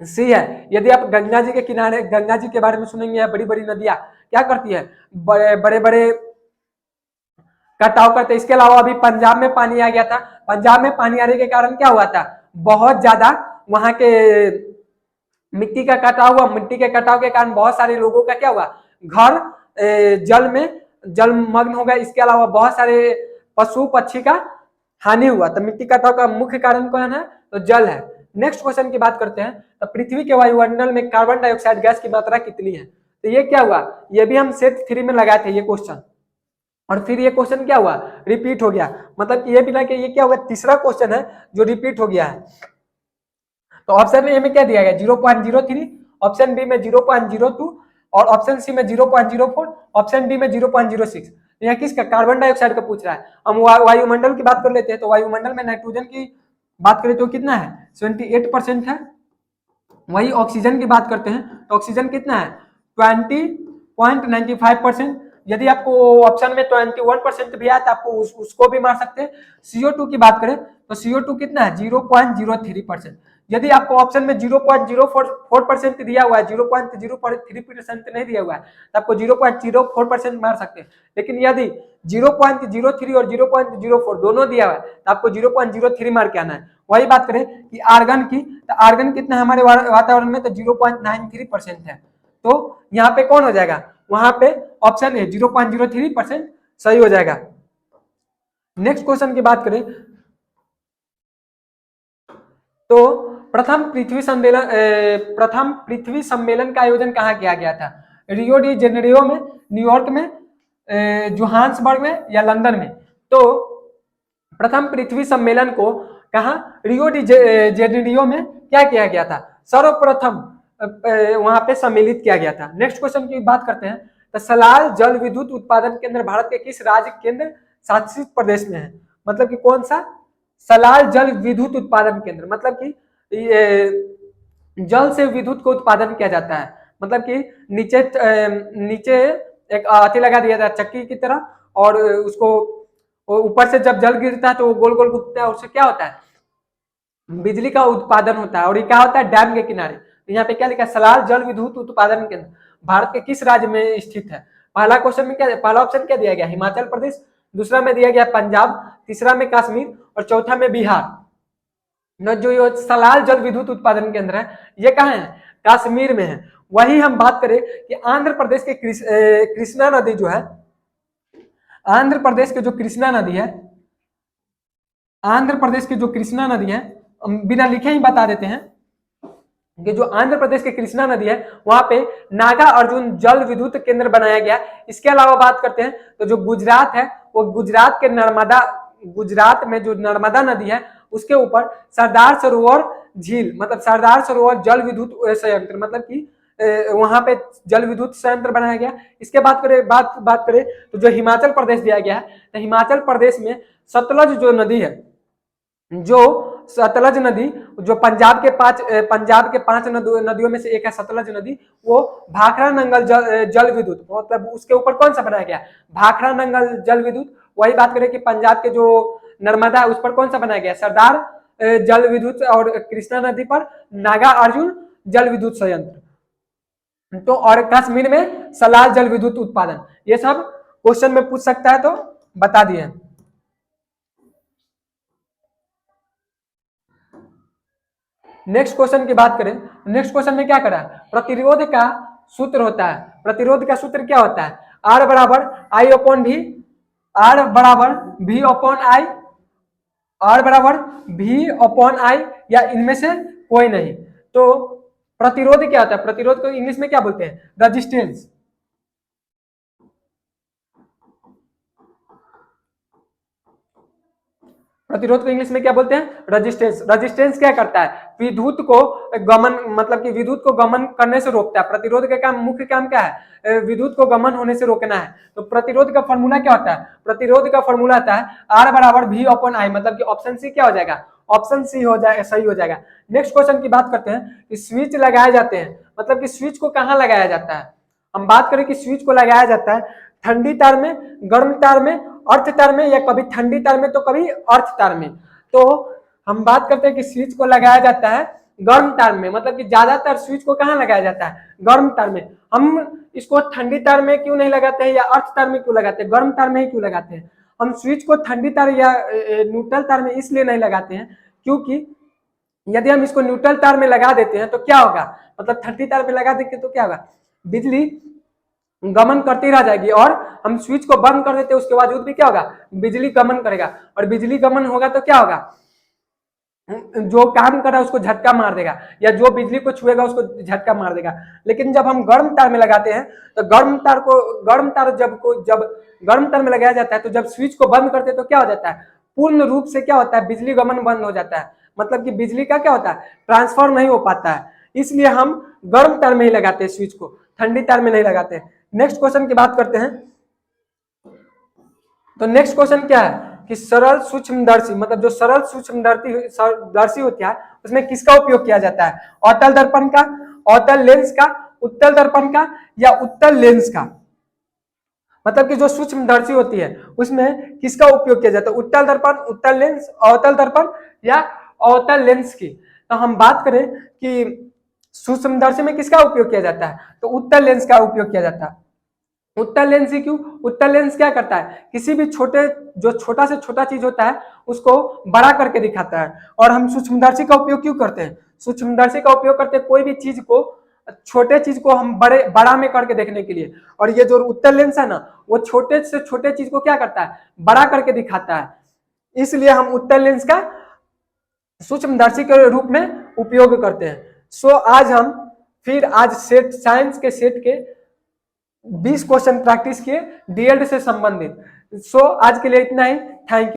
सी है। यदि आप गंगा जी के किनारे, गंगा जी के बारे में सुनेंगे, बड़ी बड़ी नदियां क्या करती है, बड़े बड़े कटाव करते। इसके अलावा अभी पंजाब में पानी आ गया था, पंजाब में पानी आने के कारण क्या हुआ था, बहुत ज्यादा वहां के मिट्टी का कटाव हुआ। मिट्टी के कटाव के कारण बहुत सारे लोगों का क्या हुआ, घर जल में जलमग्न हो गया। इसके अलावा बहुत सारे पशु पक्षी का हानि हुआ। तो मिट्टी कटाव का मुख्य कारण कौन है, तो जल है। नेक्स्ट क्वेश्चन की बात करते हैं, तो पृथ्वी के वायुमंडल में कार्बन डाइऑक्साइड गैस की मात्रा कितनी है। तो ये क्या हुआ, ये भी हम सेट 3 में लगाए थे ये क्वेश्चन, और फिर ये क्वेश्चन क्या हुआ, रिपीट हो गया। मतलब ये भी कि ये क्या हुआ, तीसरा क्वेश्चन है जो रिपीट हो गया है। तो ऑप्शन ए में क्या दिया गया 0.03, ऑप्शन बी में 0.02, और ऑप्शन सी में 0.04, ऑप्शन डी में 0.06। यह किसका, कार्बन डाइऑक्साइड का पूछ रहा है। हम वायुमंडल की बात कर लेते हैं, तो वायुमंडल में नाइट्रोजन की बात करें तो कितना है, 78% है। वही ऑक्सीजन की बात करते हैं तो ऑक्सीजन कितना है, 20.95%। यदि आपको ऑप्शन में 21% भी आया तो आपको उसको भी मार सकते हैं। CO2 की बात करें तो CO2 कितना है, 0.03%। यदि आपको ऑप्शन में 0.04% दिया हुआ है, 0.03% नहीं दिया हुआ है, तो आपको 0.04% मार सकते हैं। लेकिन यदि 0.03 और 0.04 दोनों दिया हुआ है तो आपको 0.03 मार के आना है। वही बात करें कि आर्गन की, तो आर्गन कितना है हमारे वातावरण में, तो 0.93% है। तो यहाँ पे कौन हो जाएगा, वहां पे ऑप्शन ए 0.03% सही हो जाएगा। नेक्स्ट क्वेश्चन की बात करें तो प्रथम पृथ्वी सम्मेलन का आयोजन कहाँ किया गया था, रियो डी जेनेरियो में, न्यूयॉर्क में, जोहान्सबर्ग में, या लंदन में। तो प्रथम पृथ्वी सम्मेलन को कहा, रियो डी जेनेरियो में क्या किया गया था, सर्वप्रथम वहां पे सम्मिलित किया गया था। नेक्स्ट क्वेश्चन की बात करते हैं, तो सलाल जल विद्युत उत्पादन केंद्र भारत के किस राज्य केंद्र शासित प्रदेश में है। मतलब कि कौन सा, सलाल जल विद्युत उत्पादन केंद्र, मतलब कि जल से विद्युत को उत्पादन किया जाता है। मतलब कि नीचे एक अथी लगा दिया जाता है चक्की की तरह, और उसको ऊपर से जब जल गिरता है तो वो गोल गोल घूमता है, उससे क्या होता है, बिजली का उत्पादन होता है। और ये क्या होता है, डैम के किनारे। तो यहाँ पे क्या लिखा है, सलाल जल विद्युत उत्पादन केंद्र भारत के किस राज्य में स्थित है। पहला क्वेश्चन में क्या, पहला ऑप्शन क्या दिया गया, हिमाचल प्रदेश, दूसरा में दिया गया पंजाब, तीसरा में कश्मीर, और चौथा में बिहार। न जो ये सलाल जल विद्युत उत्पादन केंद्र है ये कहाँ है, कश्मीर में है। वही हम बात करें कि आंध्र प्रदेश के कृष्णा नदी जो है, आंध्र प्रदेश के जो कृष्णा नदी है, आंध्र प्रदेश की जो कृष्णा नदी है, बिना लिखे ही बता देते हैं कि जो आंध्र प्रदेश के कृष्णा नदी है वहां पे नागा अर्जुन जल विद्युत केंद्र बनाया गया। इसके अलावा बात करते हैं तो जो गुजरात है वो गुजरात के गुजरात में जो नर्मदा नदी है उसके ऊपर सरदार सरोवर झील मतलब सरदार सरोवर जल विद्युत संयंत्र मतलब कि वहां पे जल विद्युत संयंत्र बनाया गया। इसके बात करें तो जो हिमाचल प्रदेश दिया गया है तो हिमाचल प्रदेश में सतलज जो नदी है, जो सतलज नदी जो पंजाब के पांच नदियों में से एक है सतलज नदी, वो भाखड़ा नंगल जल विद्युत मतलब उसके ऊपर कौन सा बनाया गया, भाखड़ा नंगल जल विद्युत। वही बात करें कि पंजाब के जो नर्मदा है उस पर कौन सा बनाया गया, सरदार जल विद्युत, और कृष्णा नदी पर नागा अर्जुन जल विद्युत संयंत्र। तो और कश्मीर में सलाल जल विद्युत उत्पादन। ये सब क्वेश्चन में पूछ सकता है तो बता दिए। नेक्स्ट क्वेश्चन की बात करें, नेक्स्ट क्वेश्चन में क्या करा, प्रतिरोध का सूत्र होता है। प्रतिरोध का सूत्र क्या होता है, आर बराबर आई अपॉन भी, आर बराबर भी अपॉन आई, आर बराबर भी अपॉन आई या इनमें से कोई नहीं। तो प्रतिरोध क्या होता है, प्रतिरोध को इंग्लिश में क्या बोलते हैं, रेजिस्टेंस। प्रतिरोध को इंग्लिश में क्या बोलते हैं, रेजिस्टेंस। रेजिस्टेंस क्या करता है, विद्युत को गमन मतलब कि विद्युत को गमन करने से रोकता है। प्रतिरोध का काम, मुख्य काम क्या है, विद्युत को गमन होने से रोकना है। तो प्रतिरोध का फॉर्मूला क्या होता है, प्रतिरोध का फॉर्मूला आता है आर बराबर भी अपॉन आई, मतलब कि ऑप्शन सी क्या हो जाएगा, ऑप्शन सी हो जाएगा, सही हो जाएगा। नेक्स्ट क्वेश्चन की बात करते हैं कि स्विच लगाए जाते हैं, मतलब कि स्विच को कहाँ लगाया जाता है। हम बात करें कि स्विच को लगाया जाता है ठंडी तार में, गर्म तार में, अर्थ तार में, या कभी ठंडी तार में तो कभी अर्थ तार में। तो हम बात करते हैं कि स्विच को लगाया जाता है गर्म तार में, मतलब कि ज्यादातर स्विच को कहाँ लगाया जाता है, गर्म तार में। हम इसको ठंडी तार में क्यों नहीं लगाते हैं या अर्थ तार में क्यों लगाते हैं, गर्म तार में ही क्यों लगाते हैं। हम स्विच को ठंडी तार या न्यूट्रल तार में इसलिए नहीं लगाते हैं क्योंकि यदि हम इसको न्यूट्रल तार में लगा देते हैं तो क्या होगा, मतलब ठंडी तार में लगा देंगे तो क्या होगा, बिजली गमन करती रह जाएगी, और हम स्विच को बंद कर देते हैं उसके बावजूद भी क्या होगा, बिजली गमन करेगा, और बिजली गमन होगा तो क्या होगा, जो काम कर रहा है उसको झटका मार देगा, या जो बिजली को छुएगा उसको झटका मार देगा। लेकिन जब हम गर्म तार में लगाते हैं तो गर्म तार जब गर्म तार में लगाया जाता है तो जब स्विच को बंद करते हैं तो क्या हो जाता है, पूर्ण रूप से क्या होता है, बिजली गमन बंद हो जाता है, मतलब कि बिजली का क्या होता है, ट्रांसफर नहीं हो पाता है। इसलिए हम गर्म तार में ही लगाते हैं स्विच को, ठंडी तार में नहीं लगाते। नेक्स्ट क्वेश्चन की बात करते हैं। तो नेक्स्ट क्वेश्चन क्या है कि सरल सूक्ष्मदर्शी, मतलब जो सरल सूक्ष्मदर्शी होती है उसमें किसका उपयोग किया जाता है, अवतल दर्पण का, अवतल लेंस का, उत्तल दर्पण का, या उत्तल लेंस का। मतलब कि जो सूक्ष्मदर्शी होती है उसमें किसका उपयोग किया जाता है, उत्तल दर्पण, उत्तल लेंस, अवतल दर्पण या अवतल लेंस की। तो हम बात करें कि सूक्ष्मदर्शी में किसका उपयोग किया जाता है, तो उत्तल लेंस का उपयोग किया जाता है। उत्तल लेंस ही क्यों, उत्तल लेंस क्या करता है, किसी भी जो छोटा से छोटा चीज होता है उसको बड़ा करके दिखाता है। और हम सूक्ष्मदर्शी का उपयोग क्यों करते हैं, सूक्ष्मदर्शी का उपयोग करते हैं कोई भी चीज को, छोटे चीज को हम बड़ा में करके देखने के लिए। और ये जो उत्तल लेंस है ना वो छोटे से छोटे चीज को क्या करता है, बड़ा करके दिखाता है। इसलिए हम उत्तल लेंस का सूक्ष्मदर्शी के रूप में उपयोग करते हैं। सो आज सेट साइंस के सेट के 20 क्वेश्चन प्रैक्टिस किए डीएलडी से संबंधित। सो आज के लिए इतना ही, थैंक यू।